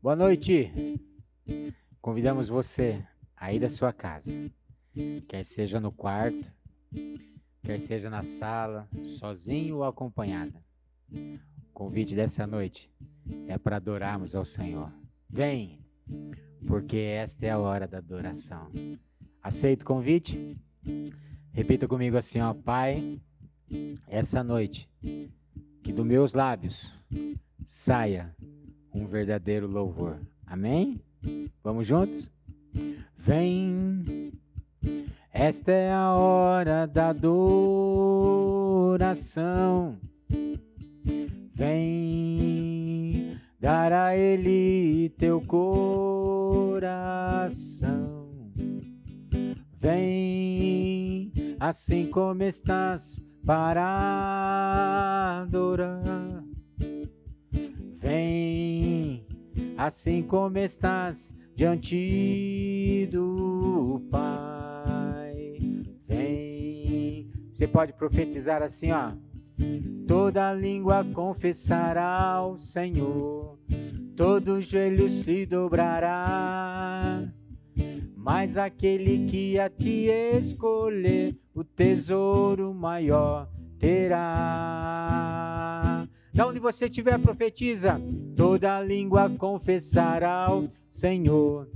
Boa noite. Convidamos você a ir da sua casa, quer seja no quarto, quer seja na sala, sozinho ou acompanhada. O convite dessa noite é para adorarmos ao Senhor. Vem, porque esta é a hora da adoração. Aceita o convite? Repita comigo assim, ó: Pai, essa noite, que dos meus lábios saia um verdadeiro louvor. Amém? Vamos juntos? Vem, esta é a hora da adoração. Vem dar a Ele teu coração. Vem, assim como estás, para adorar. Vem, assim como estás, diante do Pai. Vem. Você pode profetizar assim, ó: toda língua confessará ao Senhor, todo joelho se dobrará, mas aquele que a ti escolher, o tesouro maior terá. Da onde você estiver, profetiza: toda língua confessará ao Senhor,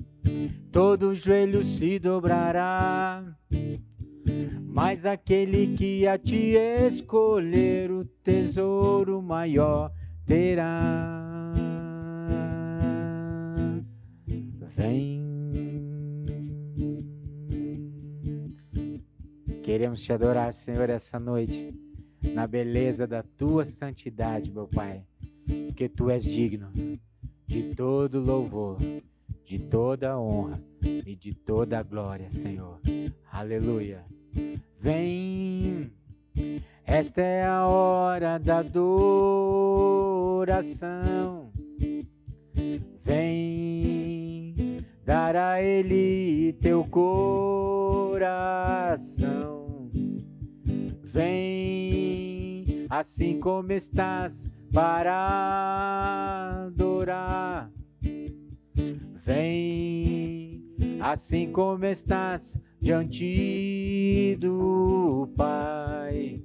todo joelho se dobrará, mas aquele que a ti escolher, o tesouro maior terá. Vem. Queremos te adorar, Senhor, essa noite, na beleza da tua santidade, meu Pai, porque tu és digno de todo louvor, de toda honra e de toda glória, Senhor. Aleluia. Vem, esta é a hora da adoração. Vem dar a Ele teu coração. Vem, assim como estás, para adorar. Vem, assim como estás, diante do Pai.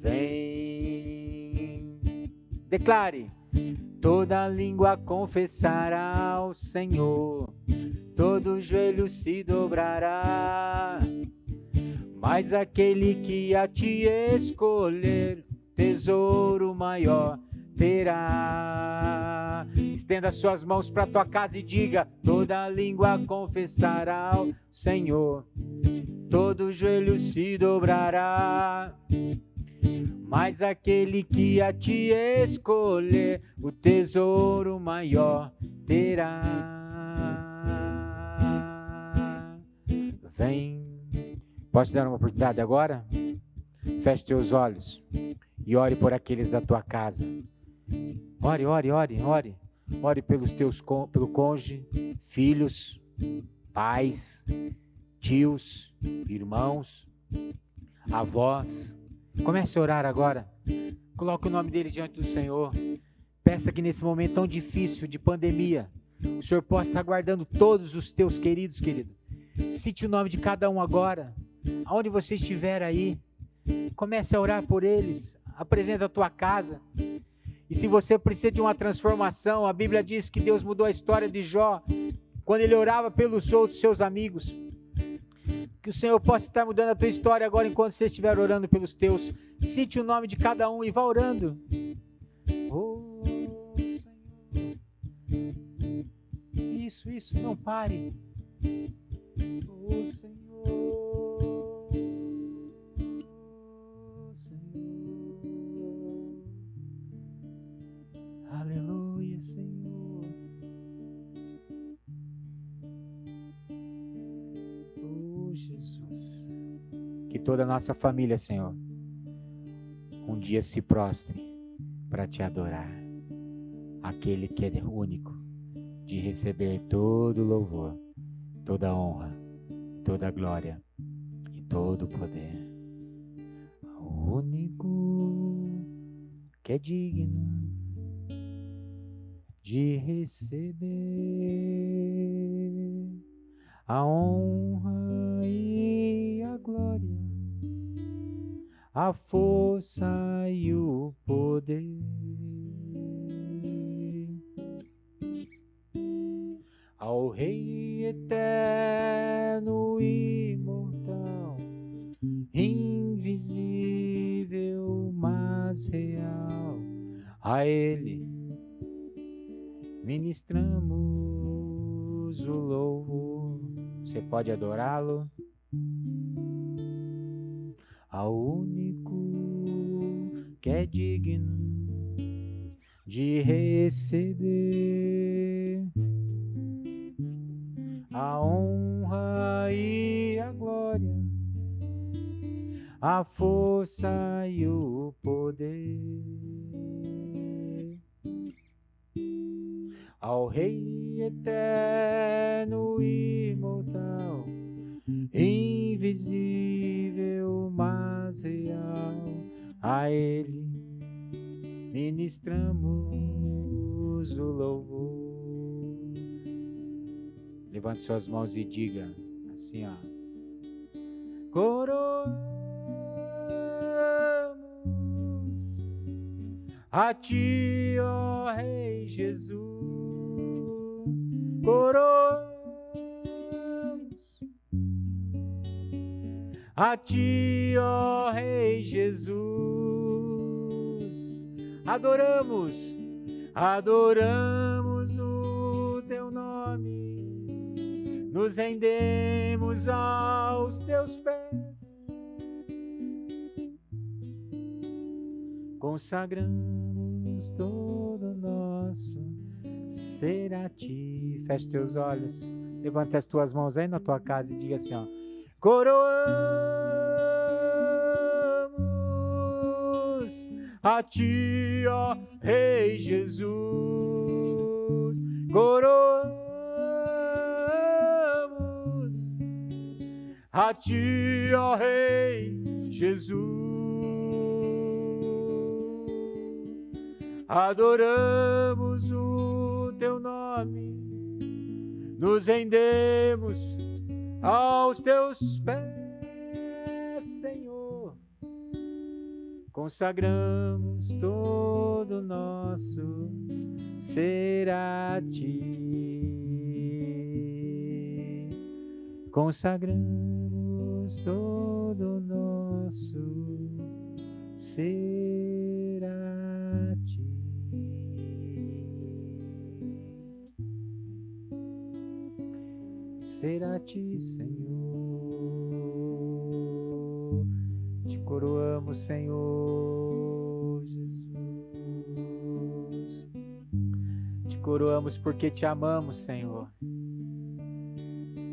Vem. Declare: toda língua confessará ao Senhor, todo joelho se dobrará, mas aquele que a ti escolher, tesouro maior terá. Estenda suas mãos para tua casa e diga: toda língua confessará ao Senhor, todo joelho se dobrará, mas aquele que a ti escolher, o tesouro maior terá. Vem. Posso te dar uma oportunidade agora? Feche teus olhos e ore por aqueles da tua casa. Ore, ore, ore, ore. Ore pelo cônjuge, filhos, pais, tios, irmãos, avós. Comece a orar agora. Coloque o nome deles diante do Senhor. Peça que nesse momento tão difícil de pandemia, o Senhor possa estar guardando todos os teus queridos, querido. Cite o nome de cada um agora. Aonde você estiver aí, comece a orar por eles. Apresenta a tua casa. E se você precisa de uma transformação, a Bíblia diz que Deus mudou a história de Jó quando ele orava pelos outros seus amigos. Que o Senhor possa estar mudando a tua história agora enquanto você estiver orando pelos teus. Cite o nome de cada um e vá orando. Oh, Senhor. Isso, não pare. Oh, Senhor. Aleluia, Senhor. Oh, Jesus. Que toda a nossa família, Senhor, um dia se prostre para te adorar. Aquele que é único de receber todo louvor, toda honra, toda glória e todo poder. O único que é digno de receber a honra e a glória, a força e o poder. Ao Rei eterno e imortal, invisível, mas real, a Ele ministramos o louvor. Você pode adorá-lo? Ao único que é digno de receber a honra e a glória, a força e o poder. Ao Rei eterno e imortal, invisível, mas real, a Ele ministramos o louvor. Levante suas mãos e diga assim, ó: coroamos a Ti, ó Rei Jesus. Coroamos a Ti, ó Rei Jesus. Adoramos, adoramos o Teu nome, nos rendemos aos Teus pés, consagramos todo nosso ser a Ti. Feche teus olhos, levanta as tuas mãos aí na tua casa e diga assim, ó: coroamos a Ti, ó Rei Jesus. Coroamos a Ti, ó Rei Jesus. Adoramos o Teu nome, nos rendemos aos Teus pés, Senhor. Consagramos todo o nosso ser a Ti. Consagramos todo o nosso ser a Ti. Ser a Ti, Senhor. Te coroamos, Senhor Jesus. Te coroamos porque Te amamos, Senhor.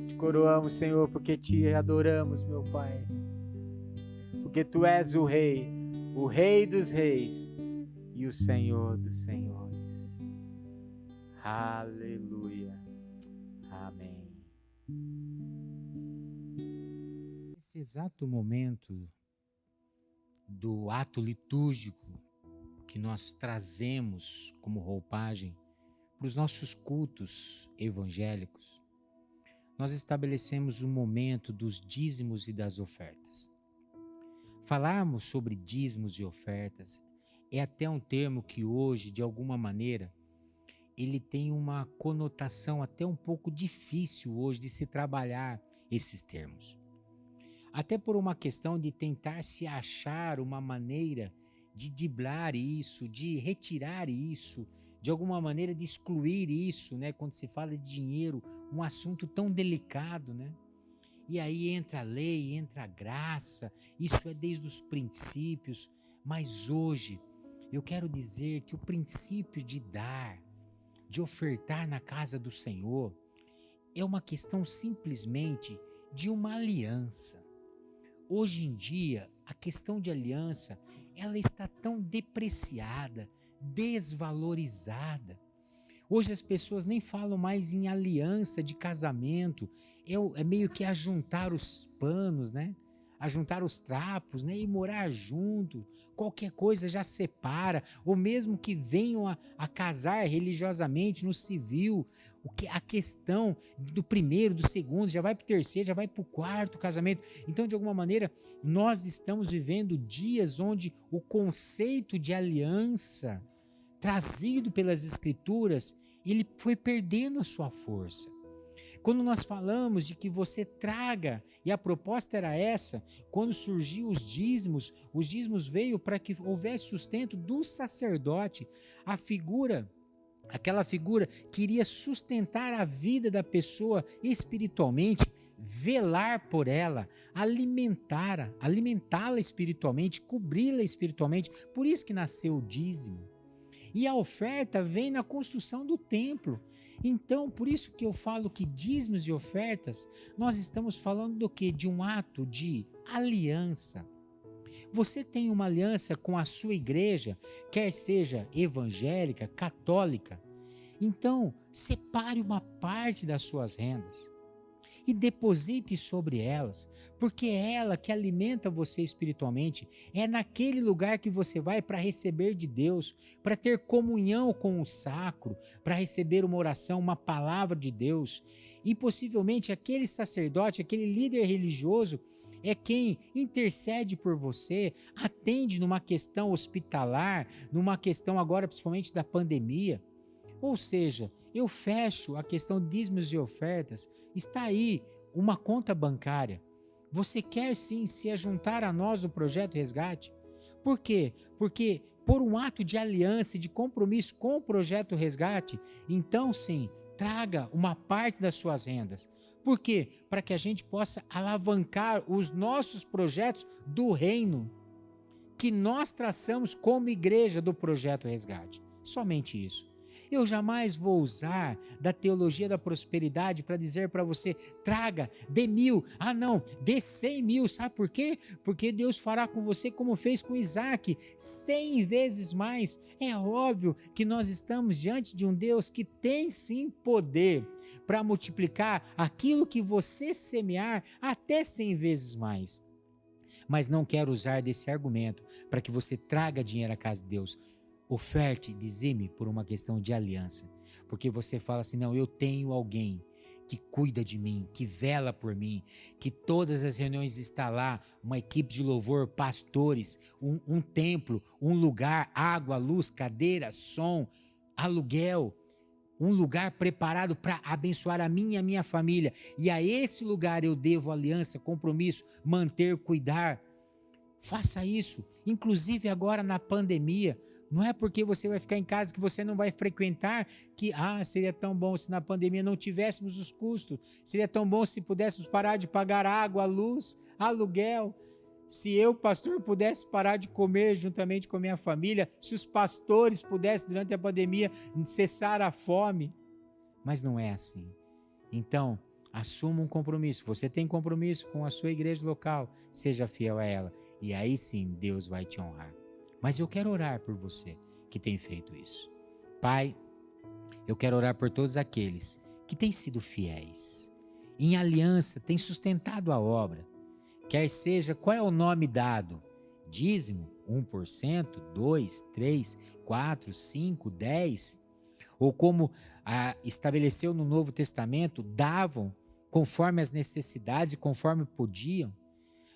Te coroamos, Senhor, porque Te adoramos, meu Pai. Porque Tu és o Rei dos Reis e o Senhor dos Senhores. Aleluia. Amém. Nesse exato momento do ato litúrgico que nós trazemos como roupagem para os nossos cultos evangélicos, nós estabelecemos o momento dos dízimos e das ofertas. Falarmos sobre dízimos e ofertas é até um termo que hoje, de alguma maneira, ele tem uma conotação até um pouco difícil hoje de se trabalhar esses termos. Até por uma questão de tentar se achar uma maneira de driblar isso, de retirar isso, de alguma maneira de excluir isso, né? Quando se fala de dinheiro, um assunto tão delicado, né? E aí entra a lei, entra a graça, isso é desde os princípios, mas hoje eu quero dizer que o princípio de dar, de ofertar na casa do Senhor, é uma questão simplesmente de uma aliança. Hoje em dia, a questão de aliança, ela está tão depreciada, desvalorizada. Hoje as pessoas nem falam mais em aliança de casamento, é meio que ajuntar os panos, né? a juntar os trapos, né, e morar junto. Qualquer coisa já separa, ou mesmo que venham a casar religiosamente no civil, a questão do primeiro, do segundo, já vai para o terceiro, já vai para o quarto casamento. Então, de alguma maneira, nós estamos vivendo dias onde o conceito de aliança trazido pelas Escrituras, ele foi perdendo a sua força. Quando nós falamos de que você traga, e a proposta era essa, quando surgiu os dízimos veio para que houvesse sustento do sacerdote, aquela figura que iria sustentar a vida da pessoa espiritualmente, velar por ela, alimentá-la espiritualmente, cobri-la espiritualmente. Por isso que nasceu o dízimo. E a oferta vem na construção do templo. Então, por isso que eu falo que dízimos e ofertas, nós estamos falando do quê? De um ato de aliança. Você tem uma aliança com a sua igreja, quer seja evangélica, católica. Então, separe uma parte das suas rendas e deposite sobre elas, porque é ela que alimenta você espiritualmente. É naquele lugar que você vai para receber de Deus, para ter comunhão com o sacro, para receber uma oração, uma palavra de Deus. E possivelmente aquele sacerdote, aquele líder religioso, é quem intercede por você, atende numa questão hospitalar, numa questão agora principalmente da pandemia. Ou seja, eu fecho a questão de dízimos e ofertas, está aí uma conta bancária. Você quer sim se juntar a nós no projeto Resgate? Por quê? Porque por um ato de aliança e de compromisso com o projeto Resgate, então sim, traga uma parte das suas rendas. Por quê? Para que a gente possa alavancar os nossos projetos do reino, que nós traçamos como igreja do projeto Resgate. Somente isso. Eu jamais vou usar da teologia da prosperidade para dizer para você, traga, dê 1.000, não, dê 100 mil, sabe por quê? Porque Deus fará com você como fez com Isaac, 100 vezes mais. É óbvio que nós estamos diante de um Deus que tem sim poder para multiplicar aquilo que você semear até 100 vezes mais. Mas não quero usar desse argumento para que você traga dinheiro à casa de Deus. Oferte, dizime por uma questão de aliança, porque você fala assim, não, eu tenho alguém que cuida de mim, que vela por mim, que todas as reuniões está lá, uma equipe de louvor, pastores, um templo, um lugar, água, luz, cadeira, som, aluguel, um lugar preparado para abençoar a mim e a minha família, e a esse lugar eu devo aliança, compromisso, manter, cuidar. Faça isso, inclusive agora na pandemia. Não é porque você vai ficar em casa que você não vai frequentar que, seria tão bom se na pandemia não tivéssemos os custos, seria tão bom se pudéssemos parar de pagar água, luz, aluguel, se eu, pastor, pudesse parar de comer juntamente com a minha família, se os pastores pudessem durante a pandemia cessar a fome, mas não é assim. Então, assuma um compromisso, você tem compromisso com a sua igreja local, seja fiel a ela, e aí sim Deus vai te honrar. Mas eu quero orar por você que tem feito isso. Pai, eu quero orar por todos aqueles que têm sido fiéis, em aliança, têm sustentado a obra. Quer seja, qual é o nome dado? Dízimo, 1%, 2%, 3%, 4%, 5%, 10%? Ou como estabeleceu no Novo Testamento, davam conforme as necessidades e conforme podiam?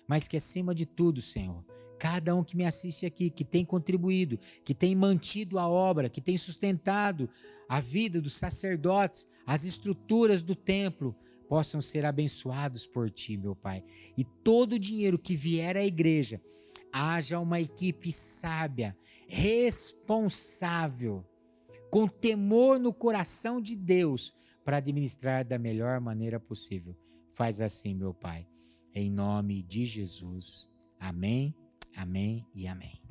Mas que acima de tudo, Senhor, cada um que me assiste aqui, que tem contribuído, que tem mantido a obra, que tem sustentado a vida dos sacerdotes, as estruturas do templo, possam ser abençoados por Ti, meu Pai. E todo o dinheiro que vier à igreja, haja uma equipe sábia, responsável, com temor no coração de Deus, para administrar da melhor maneira possível. Faz assim, meu Pai, em nome de Jesus. Amém. Amém e amém.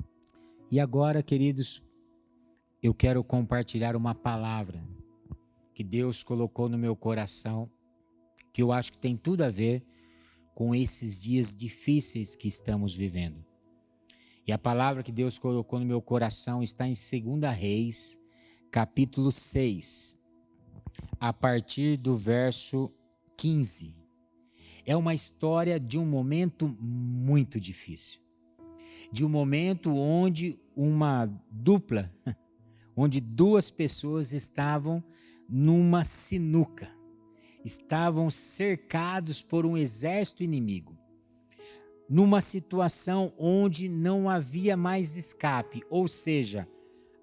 E agora, queridos, eu quero compartilhar uma palavra que Deus colocou no meu coração, que eu acho que tem tudo a ver com esses dias difíceis que estamos vivendo. E a palavra que Deus colocou no meu coração está em 2 Reis, capítulo 6, a partir do verso 15. É uma história de um momento muito difícil. De um momento onde uma dupla, onde duas pessoas estavam numa sinuca. Estavam cercados por um exército inimigo. Numa situação onde não havia mais escape, ou seja,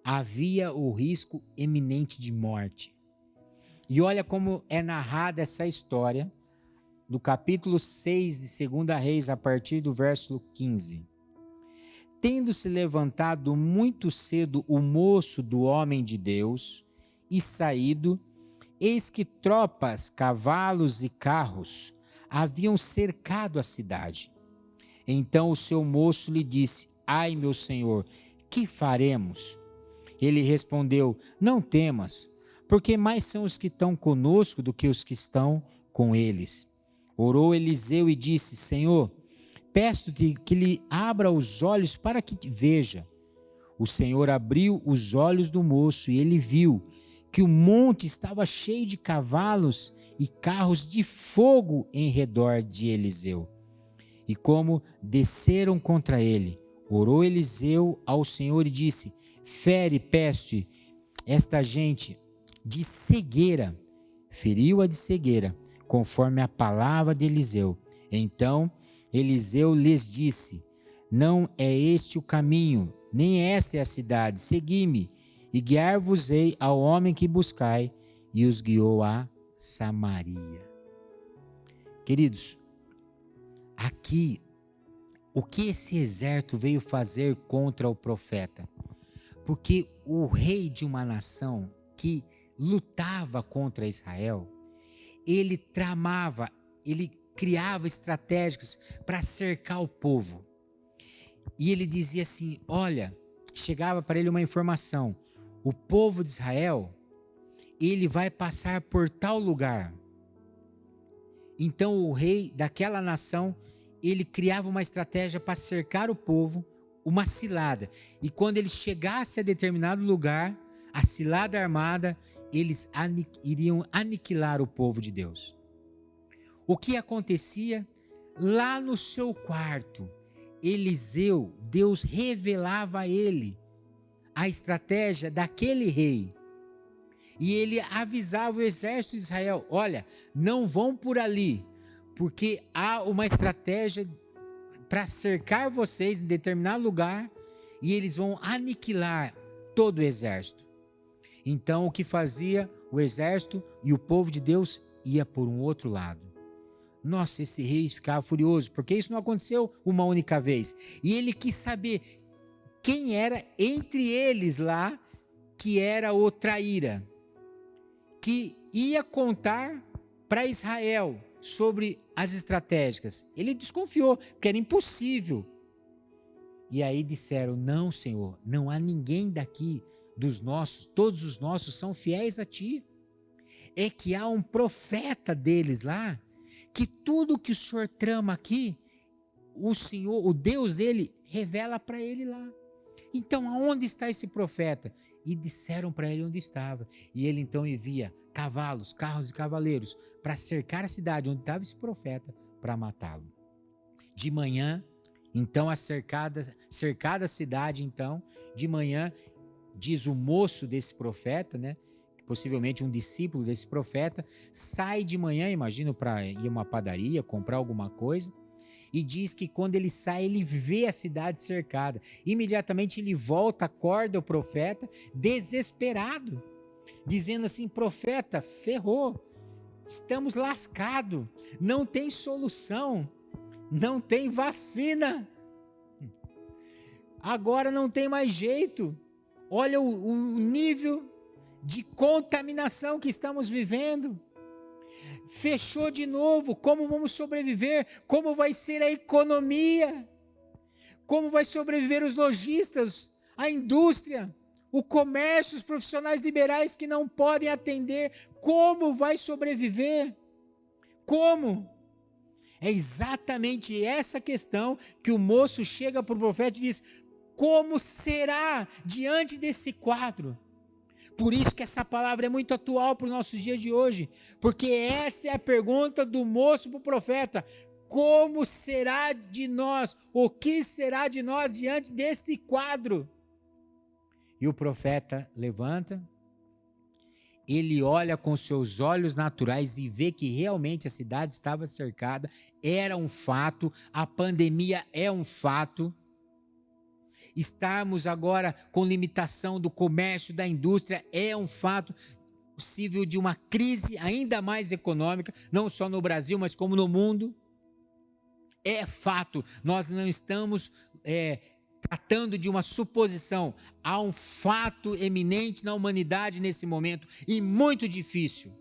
havia o risco iminente de morte. E olha como é narrada essa história no capítulo 6 de 2 Reis, a partir do verso 15. Tendo-se levantado muito cedo o moço do homem de Deus e saído, eis que tropas, cavalos e carros haviam cercado a cidade. Então o seu moço lhe disse: ai, meu senhor, que faremos? Ele respondeu: não temas, porque mais são os que estão conosco do que os que estão com eles. Orou Eliseu e disse: Senhor, peço-te que lhe abra os olhos para que veja. O Senhor abriu os olhos do moço e ele viu que o monte estava cheio de cavalos e carros de fogo em redor de Eliseu. E como desceram contra ele, orou Eliseu ao Senhor e disse: fere, peste, esta gente de cegueira. Feriu-a de cegueira, conforme a palavra de Eliseu. Então Eliseu lhes disse: não é este o caminho, nem esta é a cidade. Segui-me, e guiar-vos-ei ao homem que buscai. E os guiou a Samaria. Queridos, aqui, o que esse exército veio fazer contra o profeta? Porque o rei de uma nação que lutava contra Israel, ele tramava, ele criava estratégias para cercar o povo. E ele dizia assim, olha, chegava para ele uma informação: o povo de Israel, ele vai passar por tal lugar. Então o rei daquela nação, ele criava uma estratégia para cercar o povo, uma cilada. E quando ele chegasse a determinado lugar, a cilada armada, eles iriam aniquilar o povo de Deus. O que acontecia? Lá no seu quarto, Eliseu, Deus revelava a ele a estratégia daquele rei. E ele avisava o exército de Israel: olha, não vão por ali, porque há uma estratégia para cercar vocês em determinado lugar e eles vão aniquilar todo o exército. Então o que fazia o exército e o povo de Deus? Ia por um outro lado. Nossa, esse rei ficava furioso, porque isso não aconteceu uma única vez. E ele quis saber quem era entre eles lá que era o traíra, que ia contar para Israel sobre as estratégias. Ele desconfiou, porque era impossível. E aí disseram: não, Senhor, não há ninguém daqui dos nossos, todos os nossos são fiéis a ti. É que há um profeta deles lá, que tudo que o Senhor trama aqui, o Senhor, o Deus dele, revela para ele lá. Então, aonde está esse profeta? E disseram para ele onde estava. E ele então envia cavalos, carros e cavaleiros para cercar a cidade onde estava esse profeta, para matá-lo. De manhã, então, a cercada cidade, então, de manhã, diz o moço desse profeta, né? Possivelmente um discípulo desse profeta, sai de manhã, imagino, para ir a uma padaria, comprar alguma coisa, e diz que quando ele sai, ele vê a cidade cercada. Imediatamente ele volta, acorda o profeta, desesperado, dizendo assim: profeta, ferrou, estamos lascados, não tem solução, não tem vacina, agora não tem mais jeito, olha o nível de contaminação que estamos vivendo, fechou de novo, como vamos sobreviver? Como vai ser a economia? Como vai sobreviver os lojistas, a indústria, o comércio, os profissionais liberais que não podem atender? Como vai sobreviver? Como? É exatamente essa questão que o moço chega para o profeta e diz: como será diante desse quadro? Por isso que essa palavra é muito atual para os nossos dias de hoje, porque essa é a pergunta do moço para o profeta: como será de nós? O que será de nós diante desse quadro? E o profeta levanta, ele olha com seus olhos naturais e vê que realmente a cidade estava cercada, era um fato, a pandemia é um fato. Estarmos agora com limitação do comércio, da indústria, é um fato possível de uma crise ainda mais econômica, não só no Brasil, mas como no mundo. É fato, nós não estamos tratando de uma suposição, há um fato eminente na humanidade nesse momento e muito difícil.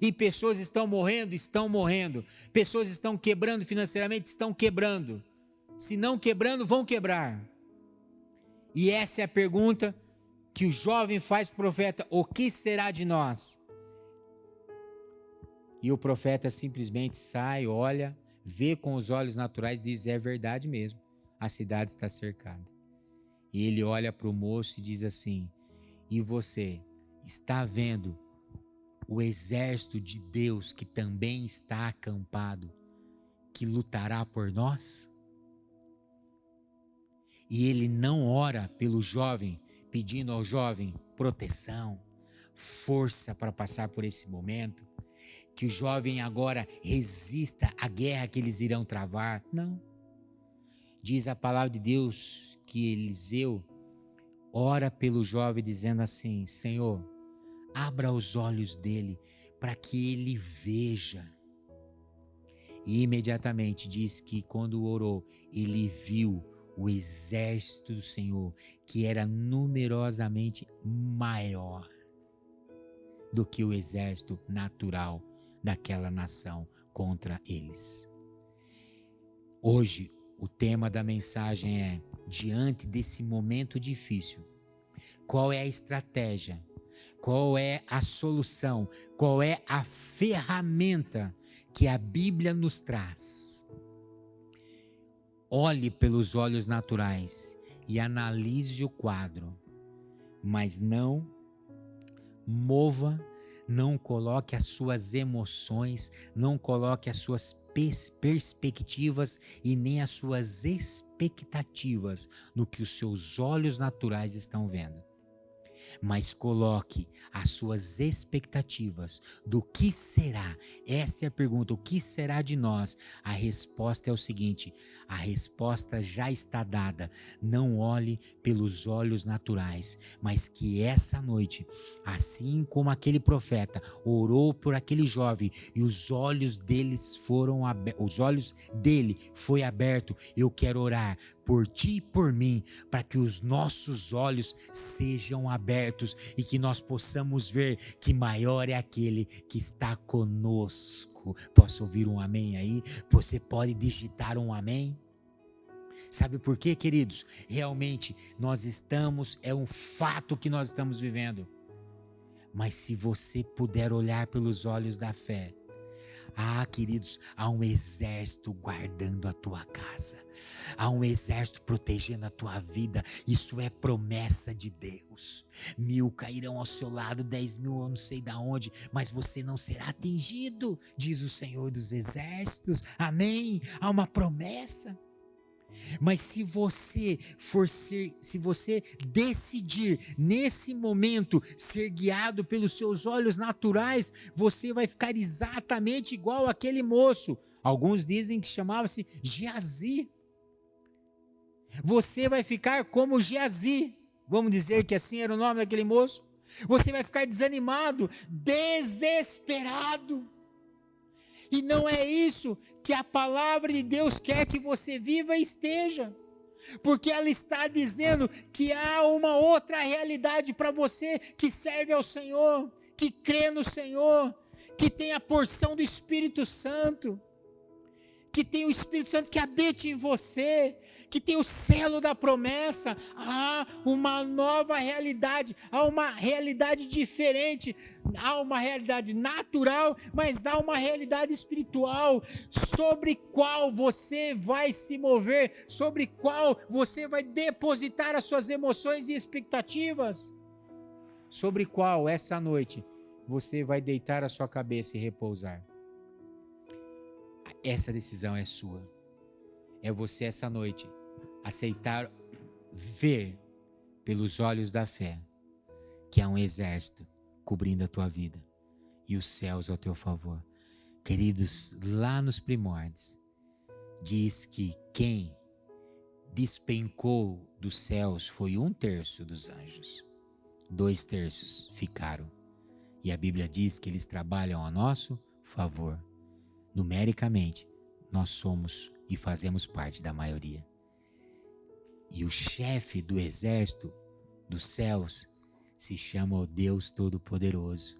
E pessoas estão morrendo, pessoas estão quebrando financeiramente, estão quebrando. Se não quebrando, vão quebrar. E essa é a pergunta que o jovem faz para o profeta: o que será de nós? E o profeta simplesmente sai, olha, vê com os olhos naturais e diz: é verdade mesmo, a cidade está cercada. E ele olha para o moço e diz assim: e você está vendo o exército de Deus que também está acampado, que lutará por nós? E ele não ora pelo jovem, pedindo ao jovem proteção, força para passar por esse momento, que o jovem agora resista à guerra que eles irão travar. Não. Diz a palavra de Deus que Eliseu ora pelo jovem dizendo assim: Senhor, abra os olhos dele para que ele veja. E imediatamente diz que quando orou, ele viu o exército do Senhor, que era numerosamente maior do que o exército natural daquela nação contra eles. Hoje, o tema da mensagem é: diante desse momento difícil, qual é a estratégia? Qual é a solução? Qual é a ferramenta que a Bíblia nos traz? Olhe pelos olhos naturais e analise o quadro, mas não mova, não coloque as suas emoções, não coloque as suas perspectivas e nem as suas expectativas no que os seus olhos naturais estão vendo. Mas coloque as suas expectativas do que será. Essa é a pergunta: o que será de nós? A resposta é o seguinte: a resposta já está dada. Não olhe pelos olhos naturais, mas que essa noite, assim como aquele profeta orou por aquele jovem e os olhos deles foram os olhos dele foi aberto, eu quero orar por ti e por mim, para que os nossos olhos sejam abertos e que nós possamos ver que maior é aquele que está conosco. Posso ouvir um amém aí? Você pode digitar um amém? Sabe por quê, queridos? Realmente é um fato que nós estamos vivendo. Mas se você puder olhar pelos olhos da fé, queridos, há um exército guardando a tua casa, há um exército protegendo a tua vida. Isso é promessa de Deus. 1000 cairão ao seu lado, 10.000 eu não sei de onde, mas você não será atingido, diz o Senhor dos Exércitos. Amém? Há uma promessa. Mas se você decidir nesse momento ser guiado pelos seus olhos naturais, você vai ficar exatamente igual aquele moço. Alguns dizem que chamava-se Geazi. Você vai ficar como Geazi. Vamos dizer que assim era o nome daquele moço. Você vai ficar desanimado, desesperado. E não é isso que a palavra de Deus quer que você viva e esteja. Porque ela está dizendo que há uma outra realidade para você que serve ao Senhor, que crê no Senhor, que tem a porção do Espírito Santo, que tem o Espírito Santo que habite em você, que tem o selo da promessa. Há uma nova realidade, há uma realidade diferente, há uma realidade natural, mas há uma realidade espiritual, sobre qual você vai se mover, sobre qual você vai depositar as suas emoções e expectativas. sobre qual essa noite você vai deitar a sua cabeça e repousar. Essa decisão é sua. É você essa noite aceitar ver pelos olhos da fé que há um exército cobrindo a tua vida e os céus ao teu favor. Queridos, lá nos primórdios diz que quem despencou dos céus foi 1/3 dos anjos. 2/3 ficaram. E a Bíblia diz que eles trabalham a nosso favor. Numericamente, nós somos e fazemos parte da maioria. E o chefe do exército dos céus se chama o Deus Todo-Poderoso.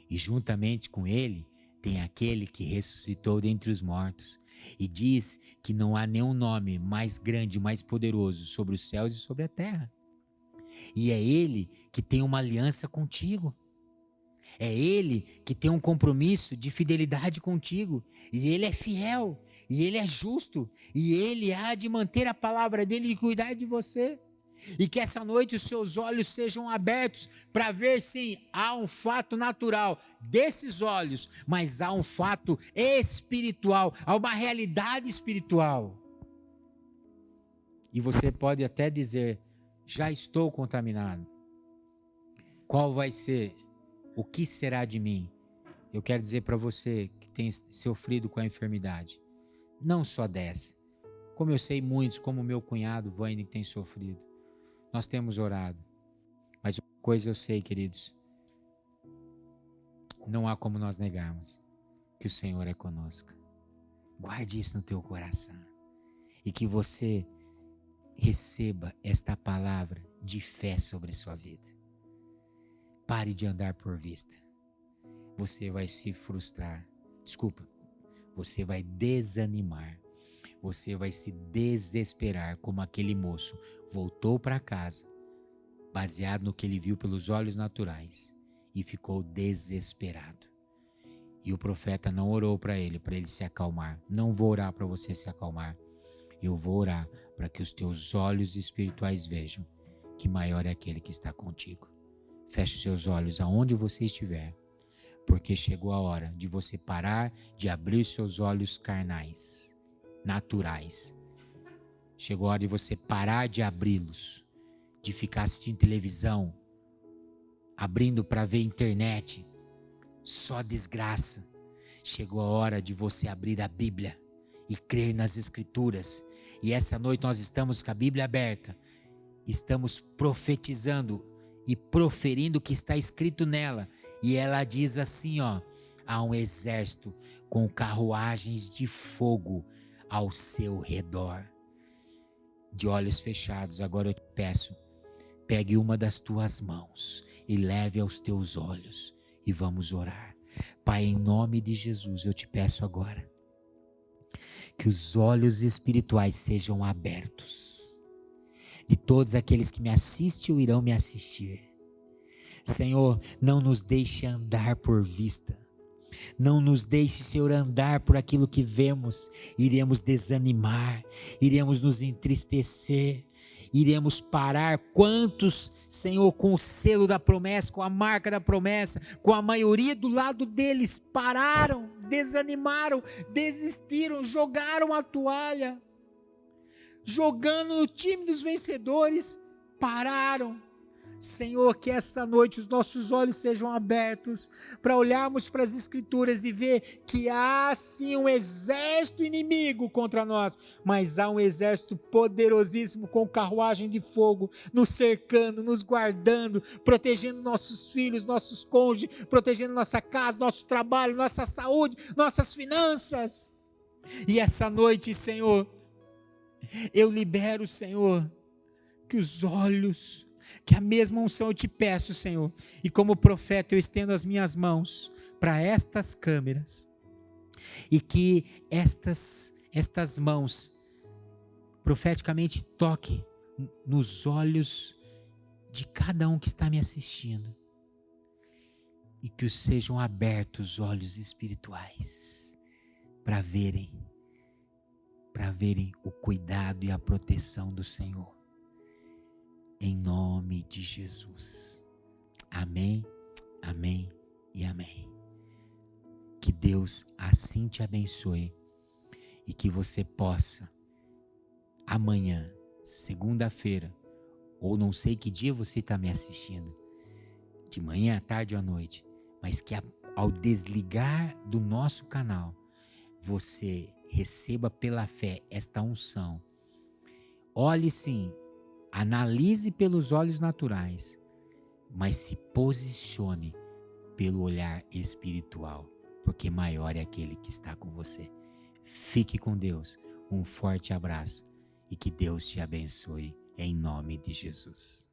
E juntamente com ele tem aquele que ressuscitou dentre os mortos. E diz que não há nenhum nome mais grande, mais poderoso sobre os céus e sobre a terra. E é ele que tem uma aliança contigo. É ele que tem um compromisso de fidelidade contigo. E ele é fiel. E ele é justo. E ele há de manter a palavra dele e cuidar de você. E que essa noite os seus olhos sejam abertos para ver, sim, há um fato natural desses olhos, mas há um fato espiritual, há uma realidade espiritual. E você pode até dizer: já estou contaminado. Qual vai ser? O que será de mim? Eu quero dizer para você que tem sofrido com a enfermidade, não só dessa, como eu sei muitos, como meu cunhado Vânia tem sofrido. Nós temos orado, mas uma coisa eu sei, queridos, não há como nós negarmos que o Senhor é conosco. Guarde isso no teu coração e que você receba esta palavra de fé sobre sua vida. Pare de andar por vista. Você vai se frustrar. Você vai desanimar. Você vai se desesperar, como aquele moço voltou para casa, baseado no que ele viu pelos olhos naturais, e ficou desesperado. E o profeta não orou para ele se acalmar. Não vou orar para você se acalmar. Eu vou orar para que os teus olhos espirituais vejam que maior é aquele que está contigo. Feche os seus olhos aonde você estiver, porque chegou a hora de você parar de abrir seus olhos carnais, naturais. Chegou a hora de você parar de abri-los, de ficar assistindo televisão, abrindo para ver internet, só desgraça. Chegou a hora de você abrir a Bíblia e crer nas Escrituras. E essa noite nós estamos com a Bíblia aberta, estamos profetizando e proferindo o que está escrito nela. E ela diz assim, há um exército com carruagens de fogo ao seu redor. De olhos fechados, agora eu te peço, pegue uma das tuas mãos e leve aos teus olhos e vamos orar. Pai, em nome de Jesus, eu te peço agora que os olhos espirituais sejam abertos de todos aqueles que me assistem ou irão me assistir. Senhor, não nos deixe andar por vista. Não nos deixe, Senhor, andar por aquilo que vemos. Iremos desanimar, iremos nos entristecer, iremos parar. Quantos, Senhor, com o selo da promessa, com a marca da promessa, com a maioria do lado deles, pararam, desanimaram, desistiram, jogaram a toalha. Jogando no time dos vencedores, pararam. Senhor, que esta noite os nossos olhos sejam abertos para olharmos para as Escrituras e ver que há sim um exército inimigo contra nós, mas há um exército poderosíssimo com carruagem de fogo nos cercando, nos guardando, protegendo nossos filhos, nossos cônjuges, protegendo nossa casa, nosso trabalho, nossa saúde, nossas finanças. E essa noite, Senhor, eu libero, Senhor, que os olhos, que a mesma unção eu te peço, Senhor, e como profeta eu estendo as minhas mãos para estas câmeras, e que estas mãos profeticamente toquem nos olhos de cada um que está me assistindo, e que sejam abertos os olhos espirituais para verem o cuidado e a proteção do Senhor. Em nome de Jesus. Amém, amém e amém. Que Deus assim te abençoe e que você possa amanhã, segunda-feira, ou não sei que dia você está me assistindo, de manhã, à tarde ou à noite, mas que ao desligar do nosso canal, você receba pela fé esta unção. Olhe sim, analise pelos olhos naturais, mas se posicione pelo olhar espiritual, porque maior é aquele que está com você. Fique com Deus, um forte abraço e que Deus te abençoe em nome de Jesus.